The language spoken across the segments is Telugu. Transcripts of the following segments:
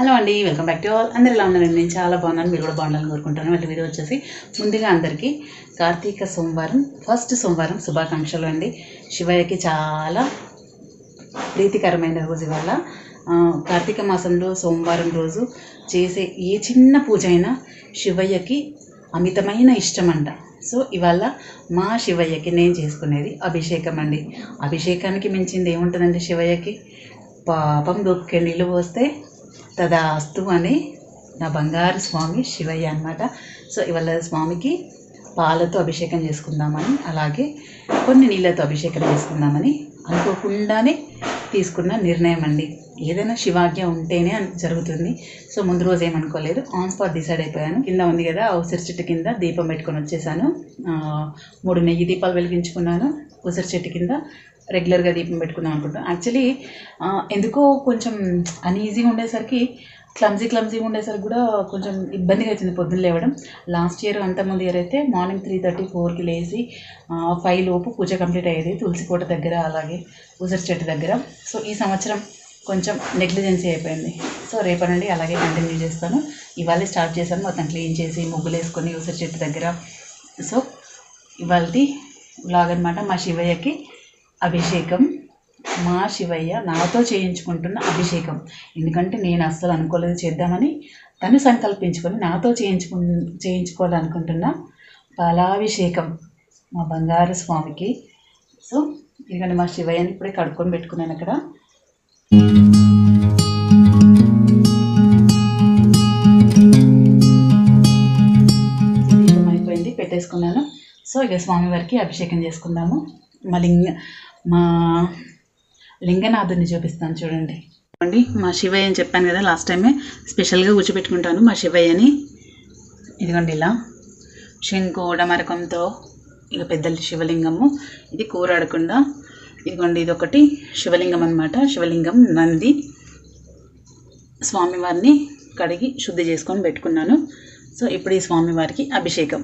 హలో అండి, వెల్కమ్ బ్యాక్ టు ఆల్. అందరు ఎలా ఉన్నారండి? నేను చాలా బాగున్నాను, మీరు కూడా బాగుండాలని కోరుకుంటాను. అంటే వీడియో వచ్చేసి ముందుగా అందరికీ కార్తీక సోమవారం ఫస్ట్ సోమవారం శుభాకాంక్షలు అండి. శివయ్యకి చాలా ప్రీతికరమైన రోజు ఇవాళ. కార్తీక మాసంలో సోమవారం రోజు చేసే ఏ చిన్న పూజ అయినా శివయ్యకి అమితమైన ఇష్టం అంట. సో ఇవాళ మా శివయ్యకి నేను చేసుకునేది అభిషేకం అండి. అభిషేకానికి మించింది ఏముంటుందండి శివయ్యకి? పాపం దొక్కే నీళ్ళు పోస్తే తదాస్తు అని నా బంగారు స్వామి శివయ్య అనమాట. సో ఇవాళ స్వామికి పాలతో అభిషేకం చేసుకుందామని, అలాగే కొన్ని నీళ్ళతో అభిషేకం చేసుకుందామని అనుకోకుండానే తీసుకున్న నిర్ణయం అండి. ఏదైనా శివాజ్ఞ ఉంటేనే జరుగుతుంది. సో ముందు రోజు ఏమనుకోలేదు, ఆన్ స్పాట్ డిసైడ్ అయిపోయాను. కింద ఉంది కదా ఉసిరి చెట్టు కింద దీపం పెట్టుకొని వచ్చేసాను. 3 నెయ్యి దీపాలు వెలిగించుకున్నాను. ఉసిరి చెట్టు కింద రెగ్యులర్గా దీపం పెట్టుకుందాం అనుకుంటాను. యాక్చువల్లీ ఎందుకో కొంచెం అన్ఈజీగా ఉండేసరికి, క్లమ్జీగా ఉండేసరికి కూడా కొంచెం ఇబ్బందిగా అవుతుంది పొద్దున్న లేవడం. లాస్ట్ ఇయర్ అంతకుముందు ఇయర్ అయితే మార్నింగ్ 3:30, 4కి లేచి 5 లోపు పూజ కంప్లీట్ అయ్యేది తులసి కోట దగ్గర, అలాగే ఉసిరి చెట్టు దగ్గర. సో ఈ సంవత్సరం కొంచెం నెగ్లిజెన్సీ అయిపోయింది. సో రేపటి నుండి అలాగే కంటిన్యూ చేస్తాను. ఇవాళ స్టార్ట్ చేశాను, మొత్తం క్లీన్ చేసి ముగ్గులు వేసుకొని ఉసిరి చెట్టు దగ్గర. సో ఇవాళది వ్లాగ్ అనమాట. మా శివయ్యకి అభిషేకం, మా శివయ్య నాతో చేయించుకుంటున్న అభిషేకం. ఎందుకంటే నేను అస్సలు అనుకోలేదు చేద్దామని, తను సంకల్పించుకొని నాతో చేయించుకోవాలనుకుంటున్న పాలాభిషేకం మా బంగారు స్వామికి. సో ఎందుకంటే మా శివయ్యని ఇప్పుడే కడుక్కొని పెట్టుకున్నాను అక్కడ. దీపం అయిపోయింది, పెట్టేసుకున్నాను. సో ఇక స్వామివారికి అభిషేకం చేసుకుందాము. మా లింగనాథుని చూపిస్తాను చూడండి. మా శివయ్య అని చెప్పాను కదా లాస్ట్ టైమే, స్పెషల్గా కూర్చోబెట్టుకుంటాను మా శివయ్యని. ఇదిగోండి ఇలా శంకు డమరకంతో ఇక పెద్ద శివలింగము. ఇది కూరాడకుండా ఇదిగోండి, ఇది ఒకటి శివలింగం అనమాట. శివలింగం నంది. స్వామివారిని కడిగి శుద్ధి చేసుకొని పెట్టుకున్నాను. సో ఇప్పుడు ఈ స్వామివారికి అభిషేకం.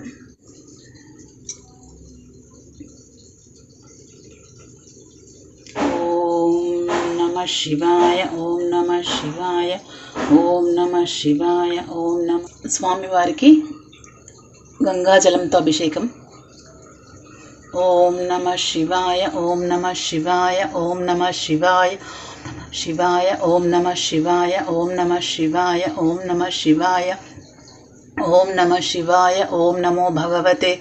శివాయ ఓం నమ శివాయ ఓం నమ శివాయ ఓం నమ. స్వామివారికి గంగాజలంతో అభిషేకం. ఓం నమ శివాయ ఓం నమ శివాయ ఓం నమ శివాయ శివాయ ఓం నమ శివాయ ఓం నమ శివాయ ఓం నమ శివాయ ఓం నమ శివాయ ఓం నమో భగవతే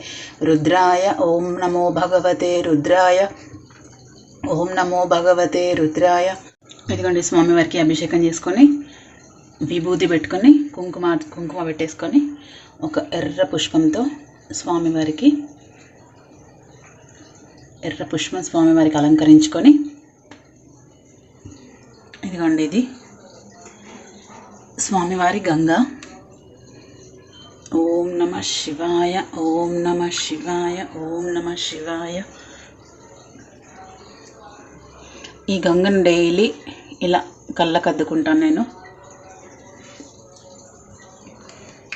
రుద్రాయ ఓం నమో భగవతే రుద్రాయ ఓం నమో భగవతే రుద్రాయ. ఇదిగోండి స్వామివారికి అభిషేకం చేసుకొని విభూతి పెట్టుకొని కుంకుమ పెట్టేసుకొని ఒక ఎర్ర పుష్పంతో స్వామివారికి అలంకరించుకొని, ఇదిగోండి ఇది స్వామివారి గంగా. ఓం నమ శివాయ ఓం నమ శివాయ ఓం నమ శివాయ. ఈ గంగను డైలీ ఇలా కళ్ళకు అద్దుకుంటాను నేను.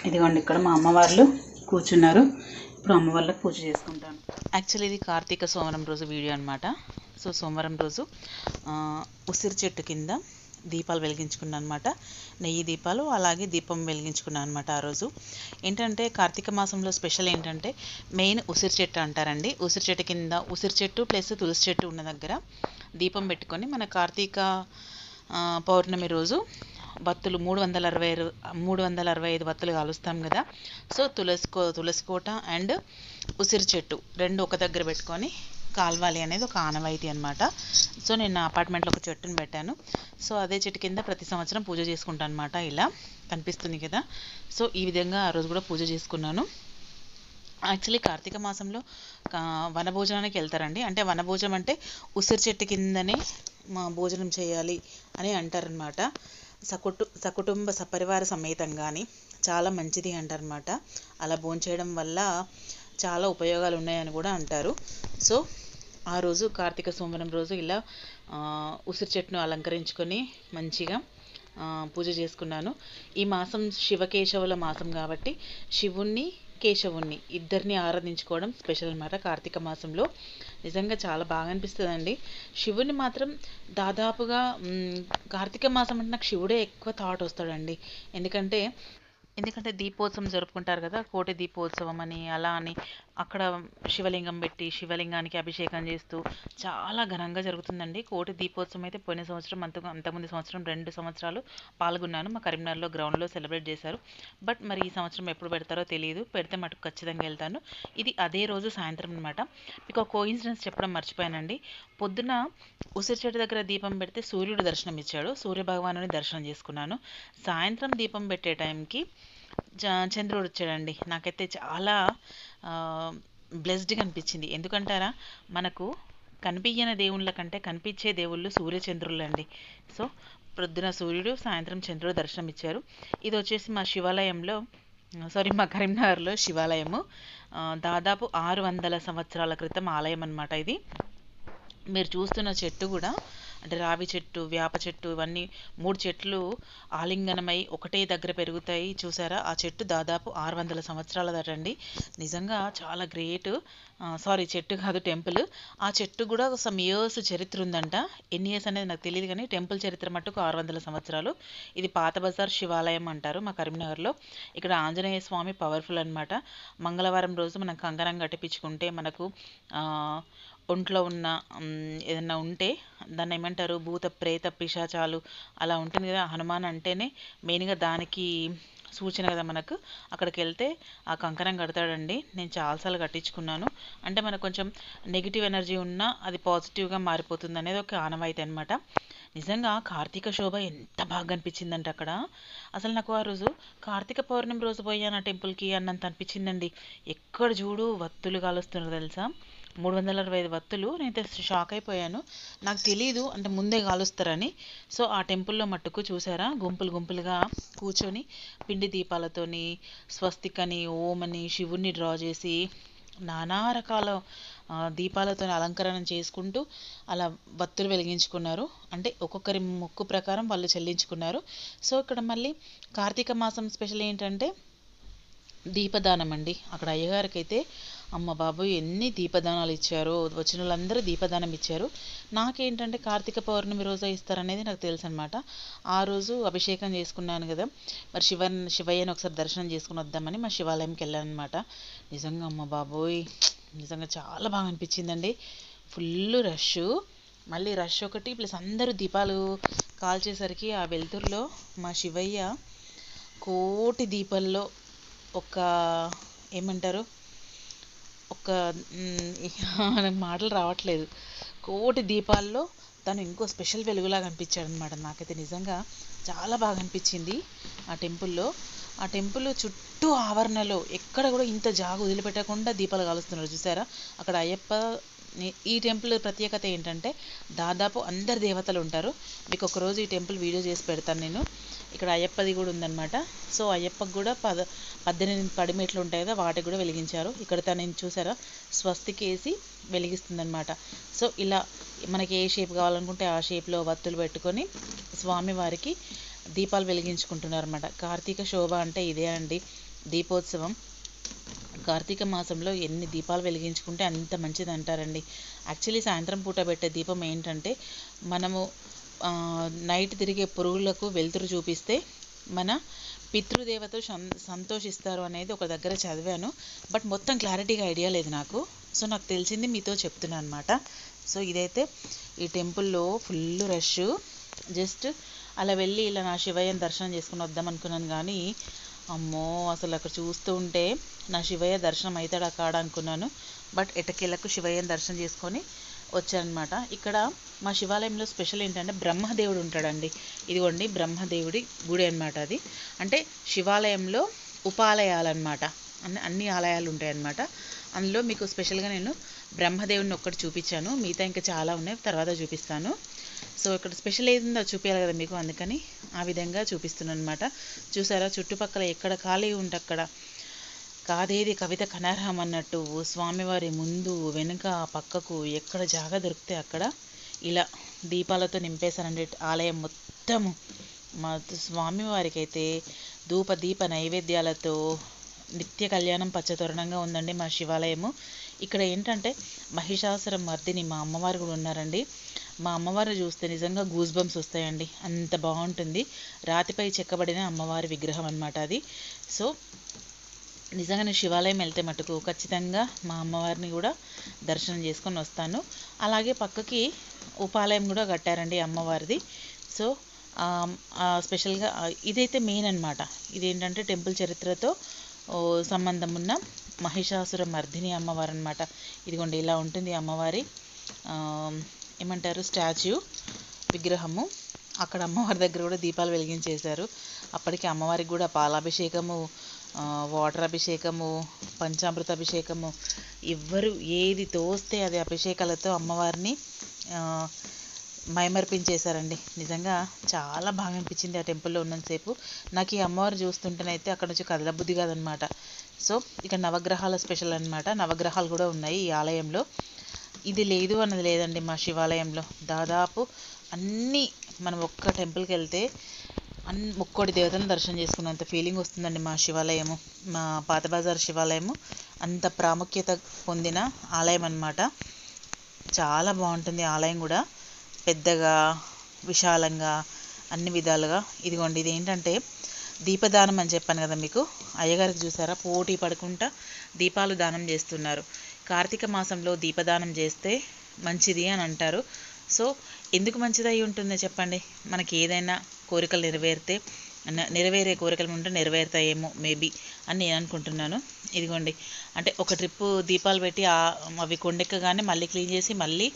ఇదిగోండి ఇక్కడ మా అమ్మవార్లు కూర్చున్నారు. ఇప్పుడు అమ్మవార్లకు పూజ చేసుకుంటాను. యాక్చువల్లీ ఇది కార్తీక సోమవారం రోజు వీడియో అనమాట. సో సోమవారం రోజు ఉసిరి చెట్టు కింద దీపాలు వెలిగించుకున్నాను అనమాట. నెయ్యి దీపాలు, అలాగే దీపం వెలిగించుకున్నాను అనమాట. ఆ రోజు ఏంటంటే కార్తీక మాసంలో స్పెషల్ ఏంటంటే మెయిన్ ఉసిరి చెట్టు అంటారండి. ఉసిరి చెట్టు కింద ఉసిరి చెట్టు ప్లస్ తులసి చెట్టు ఉన్న దగ్గర దీపం పెట్టుకొని మన కార్తీక పౌర్ణమి రోజు బత్తులు 365 బత్తులు కాలుస్తాం కదా. సో తులసి కోట అండ్ ఉసిరి చెట్టు రెండు ఒక దగ్గర పెట్టుకొని కాల్వాలి అనేది ఒక ఆనవాయితీ అనమాట. సో నేను నా అపార్ట్మెంట్లో ఒక చెట్టును పెట్టాను. సో అదే చెట్టు కింద ప్రతి సంవత్సరం పూజ చేసుకుంటాను అనమాట. ఇలా కనిపిస్తుంది కదా. సో ఈ విధంగా ఆ రోజు కూడా పూజ చేసుకున్నాను. యాక్చువల్లీ కార్తీక మాసంలో వనభోజనానికి వెళ్తారండి. అంటే వనభోజనం అంటే ఉసిరి చెట్టు కిందనే భోజనం చేయాలి అని అంటారనమాట. సకుటుంబ సపరివార సమేతంగాని చాలా మంచిది అంటారనమాట. అలా భోంచేయడం వల్ల చాలా ఉపయోగాలు ఉన్నాయని కూడా అంటారు. సో ఆ రోజు కార్తీక సోమవారం రోజు ఇలా ఉసిరి చెట్టును అలంకరించుకొని మంచిగా పూజ చేసుకున్నాను. ఈ మాసం శివకేశవుల మాసం కాబట్టి శివుణ్ణి కేశవుణ్ణి ఇద్దరిని ఆరాధించుకోవడం స్పెషల్ అనమాట. కార్తీక మాసంలో నిజంగా చాలా బాగా అనిపిస్తుందండి. శివుని మాత్రం దాదాపుగా కార్తీక మాసం అంటే నాకు శివుడే ఎక్కువ థాట్ వస్తాడండి. ఎందుకంటే ఎందుకంటే దీపోత్సవం జరుపుకుంటారు కదా! కోటి దీపోత్సవం అని, అలా అని అక్కడ శివలింగం పెట్టి, శివలింగానికి అభిషేకం చేస్తూ చాలా ఘనంగా జరుగుతుందండి. కోటి దీపోత్సవం అయితే పోయిన సంవత్సరం అంతకుముందు సంవత్సరం 2 సంవత్సరాలు పాల్గొన్నాను. మా కరీంనగర్‌లో గ్రౌండ్‌లో సెలబ్రేట్ చేశారు. బట్ మరి ఈ సంవత్సరం ఎప్పుడు పెడతారో తెలీదు. పెడితే మటుకు ఖచ్చితంగా వెళ్తాను. ఇది అదే రోజు సాయంత్రం అనమాట. మీకు ఒక కోయిన్సిడెన్స్ చెప్పడం మర్చిపోయానండి. పొద్దున ఉసిరి చెట్టు దగ్గర దీపం పెడితే సూర్యుడు దర్శనం ఇచ్చాడు. సూర్య భగవానుని దర్శనం చేసుకున్నాను. సాయంత్రం దీపం పెట్టే టైంకి చంద్రుడు వచ్చాడండి. నాకైతే చాలా బ్లెస్డ్‌గా అనిపించింది. ఎందుకంటారా, మనకు కనిపియ్యని దేవుళ్ళ కంటే కనిపించే దేవుళ్ళు సూర్యచంద్రులండి. సో ప్రొద్దున సూర్యుడు, సాయంత్రం చంద్రుడు దర్శనం ఇచ్చారు. ఇది వచ్చేసి మా శివాలయంలో మా కరీంనగర్‌లో శివాలయము. దాదాపు 600 సంవత్సరాల క్రితం ఆలయం అనమాట ఇది. మీరు చూస్తున్న చెట్టు కూడా అంటే రావి చెట్టు, వేప చెట్టు, ఇవన్నీ 3 చెట్లు ఆలింగనమై ఒకటే దగ్గర పెరుగుతాయి చూసారా? ఆ చెట్టు దాదాపు 600 సంవత్సరాలదటండి. నిజంగా చాలా గ్రేట్. చెట్టు కాదు, టెంపుల్. ఆ చెట్టు కూడా సమ్ ఇయర్స్ చరిత్ర ఉందంట. ఎన్ని ఇయర్స్ అనేది నాకు తెలియదు కానీ టెంపుల్ చరిత్ర మట్టుకు 600 సంవత్సరాలు. ఇది పాత బజార్ శివాలయం అంటారు మా కరీంనగర్‌లో. ఇక్కడ ఆంజనేయ స్వామి పవర్ఫుల్ అనమాట. మంగళవారం రోజు మనం కంకణం కట్టిపించుకుంటే మనకు ఒంట్లో ఉన్న ఏదన్నా ఉంటే దాన్ని ఏమంటారు, భూత ప్రేత పిశాచాలు అలా ఉంటుంది కదా. హనుమాన్ అంటేనే మెయిన్గా దానికి సూచన కదా మనకు. అక్కడికి వెళ్తే ఆ కంకణం కడతాడండి. నేను చాలాసార్లు కట్టించుకున్నాను. అంటే మనకు కొంచెం నెగిటివ్ ఎనర్జీ ఉన్నా అది పాజిటివ్గా మారిపోతుంది అనేది ఒక ఆనవాయితీ అనమాట. నిజంగా కార్తీక శోభ ఎంత బాగా అనిపించిందంటే అక్కడ అసలు నాకు ఆ రోజు కార్తీక పౌర్ణమి రోజు పోయాను ఆ టెంపుల్కి అన్నంత అనిపించిందండి. ఎక్కడ చూడు వత్తులు కాలుస్తున్నారు తెలుసా, 365 వత్తులు. నేనైతే షాక్ అయిపోయాను. నాకు తెలీదు అంటే ముందే కాలుస్తారని. సో ఆ టెంపుల్లో మట్టుకు చూసారా, గుంపులు గుంపులుగా కూర్చొని పిండి దీపాలతోని స్వస్తిక్ అని, ఓం అని, శివుణ్ణి డ్రా చేసి నానా రకాల దీపాలతో అలంకరణ చేసుకుంటూ అలా వత్తులు వెలిగించుకున్నారు. అంటే ఒక్కొక్కరి మొక్కు ప్రకారం వాళ్ళు చెల్లించుకున్నారు. సో ఇక్కడ మళ్ళీ కార్తీక మాసం స్పెషల్ ఏంటంటే దీపదానం అండి. అక్కడ అయ్యగారికి అయితే అమ్మ బాబోయ్ ఎన్ని దీపదానాలు ఇచ్చారో, వచ్చిన వాళ్ళందరూ దీపదానం ఇచ్చారు. నాకేంటంటే కార్తీక పౌర్ణమి రోజు ఇస్తారనేది నాకు తెలుసు అనమాట. ఆ రోజు అభిషేకం చేసుకున్నాను కదా, మరి శివయ్యని ఒకసారి దర్శనం చేసుకుని వద్దామని మా శివాలయంకి వెళ్ళాను అనమాట. నిజంగా అమ్మ బాబోయ్ నిజంగా చాలా బాగా అనిపించిందండి. ఫుల్ రష్, మళ్ళీ రష్ ఒకటి ప్లస్ అందరూ దీపాలు కాల్చేసరికి ఆ వెలుతురులో మా శివయ్య కోటి దీపాల్లో ఒక ఏమంటారు, ఒక నాకు మాటలు రావట్లేదు, కోటి దీపాల్లో తను ఇంకో స్పెషల్ వెలుగులాగా అనిపించాడు అనమాట. నాకైతే నిజంగా చాలా బాగా అనిపించింది ఆ టెంపుల్లో. ఆ టెంపుల్ చుట్టూ ఆవరణలో ఎక్కడ కూడా ఇంత జాగు వదిలిపెట్టకుండా దీపాలు కాలుస్తున్నారు చూసారా. అక్కడ అయ్యప్ప ఈ టెంపుల్ ప్రత్యేకత ఏంటంటే దాదాపు అందరు దేవతలు ఉంటారు. మీకు ఒకరోజు ఈ టెంపుల్ వీడియో చేసి పెడతాను నేను. ఇక్కడ అయ్యప్పది కూడా ఉందన్నమాట. సో అయ్యప్పకు కూడా 18 పడిమెట్లు ఉంటాయి కదా, వాటికి కూడా వెలిగించారు. ఇక్కడ తను చూసారా స్వస్తికి వేసి వెలిగిస్తుందన్నమాట. సో ఇలా మనకి ఏ షేప్ కావాలనుకుంటే ఆ షేప్లో వత్తులు పెట్టుకొని స్వామివారికి దీపాలు వెలిగించుకుంటున్నారు అన్నమాట. కార్తీక శోభ అంటే ఇదే అండి, దీపోత్సవం. కార్తీక మాసంలో ఎన్ని దీపాలు వెలిగించుకుంటే అంత మంచిది అంటారండి. యాక్చువల్లీ సాయంత్రం పూట పెట్టే దీపం ఏంటంటే మనము నైట్ తిరిగే పురుగులకు వెలుతురు చూపిస్తే మన పితృదేవతలు సంతోషిస్తారు అనేది ఒక దగ్గర చదివాను. బట్ మొత్తం క్లారిటీగా ఐడియా లేదు నాకు. సో నాకు తెలిసింది మీతో చెప్తున్నాను అనమాట. సో ఇదైతే ఈ టెంపుల్లో ఫుల్ రష్. జస్ట్ అలా వెళ్ళి ఇలా నా శివయ్యని దర్శనం చేసుకుని వద్దాం అనుకున్నాను కానీ అమ్మో అసలు అక్కడ చూస్తూ ఉంటే నా శివయ్య దర్శనం అవుతాడా కాడా అనుకున్నాను. బట్ ఎటకేలకు శివయ్యని దర్శనం చేసుకొని వచ్చానమాట. ఇక్కడ మా శివాలయంలో స్పెషల్ ఏంటంటే బ్రహ్మదేవుడు ఉంటాడండి. ఇదిగోండి బ్రహ్మదేవుడి గుడి అనమాట అది. అంటే శివాలయంలో ఉపాలయాలన్నమాట, అన్ని ఆలయాలు ఉంటాయన్నమాట. అందులో మీకు స్పెషల్గా నేను బ్రహ్మదేవుడిని ఒక్కటి చూపించాను, మిగతా ఇంకా చాలా ఉన్నాయి, తర్వాత చూపిస్తాను. సో ఇక్కడ స్పెషల్ ఏదిందో చూపించాలి కదా మీకు, అందుకని ఆ విధంగా చూపిస్తున్నాను అనమాట. చూసారా చుట్టుపక్కల ఎక్కడ ఖాళీ ఉంటే అక్కడ కాదేది కవిత కనర్హం అన్నట్టు స్వామివారి ముందు వెనుక పక్కకు ఎక్కడ జాగా దొరికితే అక్కడ ఇలా దీపాలతో నింపేశానండి ఆలయం మొత్తము. మా స్వామివారికి అయితే దీప నైవేద్యాలతో నిత్య కళ్యాణం పచ్చతోరణంగా ఉందండి మా శివాలయము. ఇక్కడ ఏంటంటే మహిషాసుర మర్దిని మా అమ్మవారు కూడా ఉన్నారండి. మా అమ్మవారిని చూస్తే నిజంగా గూస్ బంప్స్ వస్తాయండి, అంత బాగుంటుంది. రాతిపై చెక్కబడిన అమ్మవారి విగ్రహం అన్నమాట అది. సో నిజంగానే శివాలయం వెళ్తే మటుకు ఖచ్చితంగా మా అమ్మవారిని కూడా దర్శనం చేసుకొని వస్తాను. అలాగే పక్కకి ఉపాలయం కూడా కట్టారండి అమ్మవారిది. సో స్పెషల్గా ఇదైతే మెయిన్ అనమాట. ఇదేంటంటే టెంపుల్ చరిత్రతో సంబంధం ఉన్న మహిషాసుర మర్దిని అమ్మవారు అనమాట. ఇదిగోండి ఇలా ఉంటుంది అమ్మవారి ఏమంటారు స్టాచ్యూ విగ్రహము. అక్కడ అమ్మవారి దగ్గర కూడా దీపాలు వెలిగించేశారు. అప్పటికి అమ్మవారికి కూడా పాలాభిషేకము, వాటర్ అభిషేకము, పంచామృత అభిషేకము, ఎవ్వరు ఏది తోస్తే అది అభిషేకాలతో అమ్మవారిని మైమర్పించేశారండి. నిజంగా చాలా బాగా అనిపించింది ఆ టెంపుల్లో ఉన్నంతసేపు. నాకు ఈ అమ్మవారు చూస్తుంటేనైతే అక్కడ నుంచి కదలబుద్ధి కాదనమాట. సో ఇక్కడ నవగ్రహాల స్పెషల్ అనమాట. నవగ్రహాలు కూడా ఉన్నాయి ఈ ఆలయంలో. ఇది లేదు అన్నది లేదండి మా శివాలయంలో. దాదాపు అన్నీ మనం ఒక్క టెంపుల్కి వెళ్తే ముక్కోటి దేవతలను దర్శనం చేసుకున్నంత ఫీలింగ్ వస్తుందండి మా శివాలయము. మా పాత బజార్ శివాలయము అంత ప్రాముఖ్యత పొందిన ఆలయం అన్నమాట. చాలా బాగుంటుంది ఆలయం కూడా, పెద్దగా విశాలంగా అన్ని విధాలుగా. ఇదిగోండి ఇది ఏంటంటే దీపదానం అని చెప్పాను కదా మీకు. అయ్యగారికి చూసారా పోటీ పడుకుంటా దీపాలు దానం చేస్తున్నారు. కార్తీక మాసంలో దీపదానం చేస్తే మంచిది అని అంటారు. సో ఎందుకు మంచిది అయి ఉంటుందో చెప్పండి. మనకి ఏదైనా కోరికలు నెరవేరే కోరికలు ఉంటే నెరవేరుతాయేమో మేబీ అని నేను అనుకుంటున్నాను. ఇదిగోండి అంటే ఒక ట్రిప్పు దీపాలు పెట్టి అవి కొండెక్కగానే మళ్ళీ క్లీన్ చేసి మళ్ళీ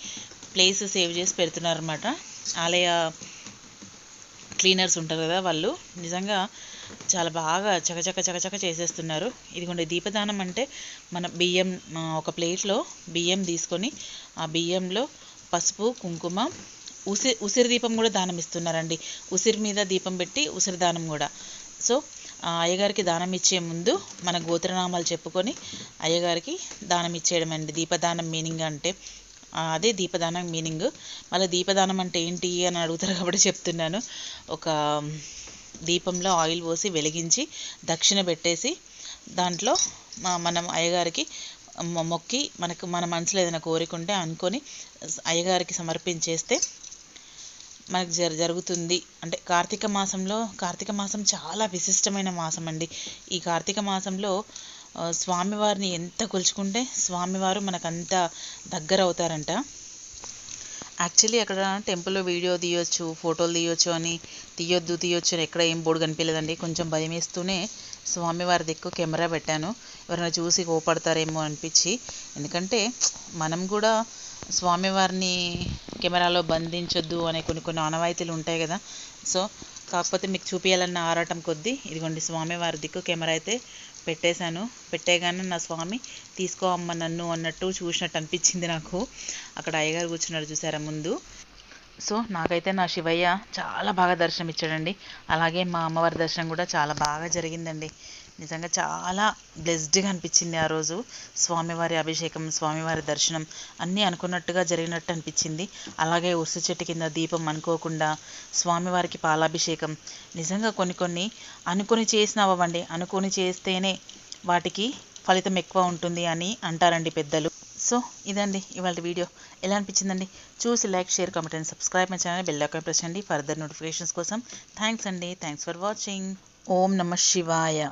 ప్లేస్ సేవ్ చేసి పెడుతున్నారన్నమాట. ఆలయ క్లీనర్స్ ఉంటారు కదా వాళ్ళు, నిజంగా చాలా బాగా చకచక చేసేస్తున్నారు. ఇదిగోండి దీపదానం అంటే మన బియ్యం, ఒక ప్లేట్లో బియ్యం తీసుకొని ఆ బియ్యంలో పసుపు, కుంకుమ, ఉసిరి దీపం కూడా దానం ఇస్తున్నారండి. ఉసిరి మీద దీపం పెట్టి ఉసిరి దానం కూడా. సో అయ్యగారికి దానం ఇచ్చే ముందు మన గోత్రనామాలు చెప్పుకొని అయ్యగారికి దానం ఇచ్చేయడం అండి దీపదానం మీనింగ్ అంటే. అదే దీపదానం మీనింగ్. మళ్ళీ దీపదానం అంటే ఏంటి అని అడుగుతారు కాబట్టి చెప్తున్నాను. ఒక దీపంలో ఆయిల్ పోసి వెలిగించి దక్షిణ పెట్టేసి దాంట్లో మనం అయ్యగారికి మొక్కి మన మనసులో ఏదైనా కోరిక ఉంటే అనుకొని అయ్యగారికి సమర్పించేస్తే మనకు జరుగుతుంది. అంటే కార్తీక మాసం చాలా విశిష్టమైన మాసం అండి. ఈ కార్తీక మాసంలో స్వామివారిని ఎంత కొలుచుకుంటే స్వామివారు మనకంత దగ్గర అవుతారంట. యాక్చువల్లీ అక్కడ టెంపుల్లో వీడియో తీయొచ్చు, ఫోటోలు తీయొచ్చు అని తీయొచ్చు అని ఎక్కడ ఏం బోర్డు కనిపించలేదండి. కొంచెం భయం వేస్తూనే స్వామివారి దిక్కు కెమెరా పెట్టాను, ఎవరైనా చూసి కోపడతారేమో అనిపించి. ఎందుకంటే మనం కూడా స్వామివారిని కెమెరాలో బంధించొద్దు అనే కొన్ని ఆనవాయితీలు ఉంటాయి కదా. సో కాకపోతే మీకు చూపించాలన్న ఆరాటం కొద్దీ ఇదిగోండి స్వామివారి దిక్కు కెమెరా అయితే పెట్టేశాను. పెట్టేగానే నా స్వామి తీసుకో అమ్మ నన్ను అన్నట్టు చూసినట్టు అనిపించింది నాకు. అక్కడ అయ్యగారు కూర్చున్నాడు చూసారా ముందు. సో నాకైతే నా శివయ్య చాలా బాగా దర్శనం ఇచ్చాడండి. అలాగే మా అమ్మవారి దర్శనం కూడా చాలా బాగా జరిగిందండి. నిజంగా చాలా బ్లెస్డ్గా అనిపించింది ఆ రోజు. స్వామివారి అభిషేకం, స్వామివారి దర్శనం అన్నీ అనుకున్నట్టుగా జరిగినట్టు అనిపించింది. అలాగే ఉసిరి చెట్టు కింద దీపం అనుకోకుండా స్వామివారికి పాలాభిషేకం. నిజంగా కొన్ని అనుకొని చేసినవ్వండి, అనుకొని చేస్తేనే వాటికి ఫలితం ఎక్కువ ఉంటుంది అని అంటారండి పెద్దలు. సో ఇదండి ఇవాళ వీడియో. ఎలా అనిపించిందండి? చూసి like, share, comment and subscribe my channel, bell icon press చేయండి ఫర్దర్ నోటిఫికేషన్స్ కోసం. థ్యాంక్స్ అండి. Thanks for watching. ఓం నమః శివాయ.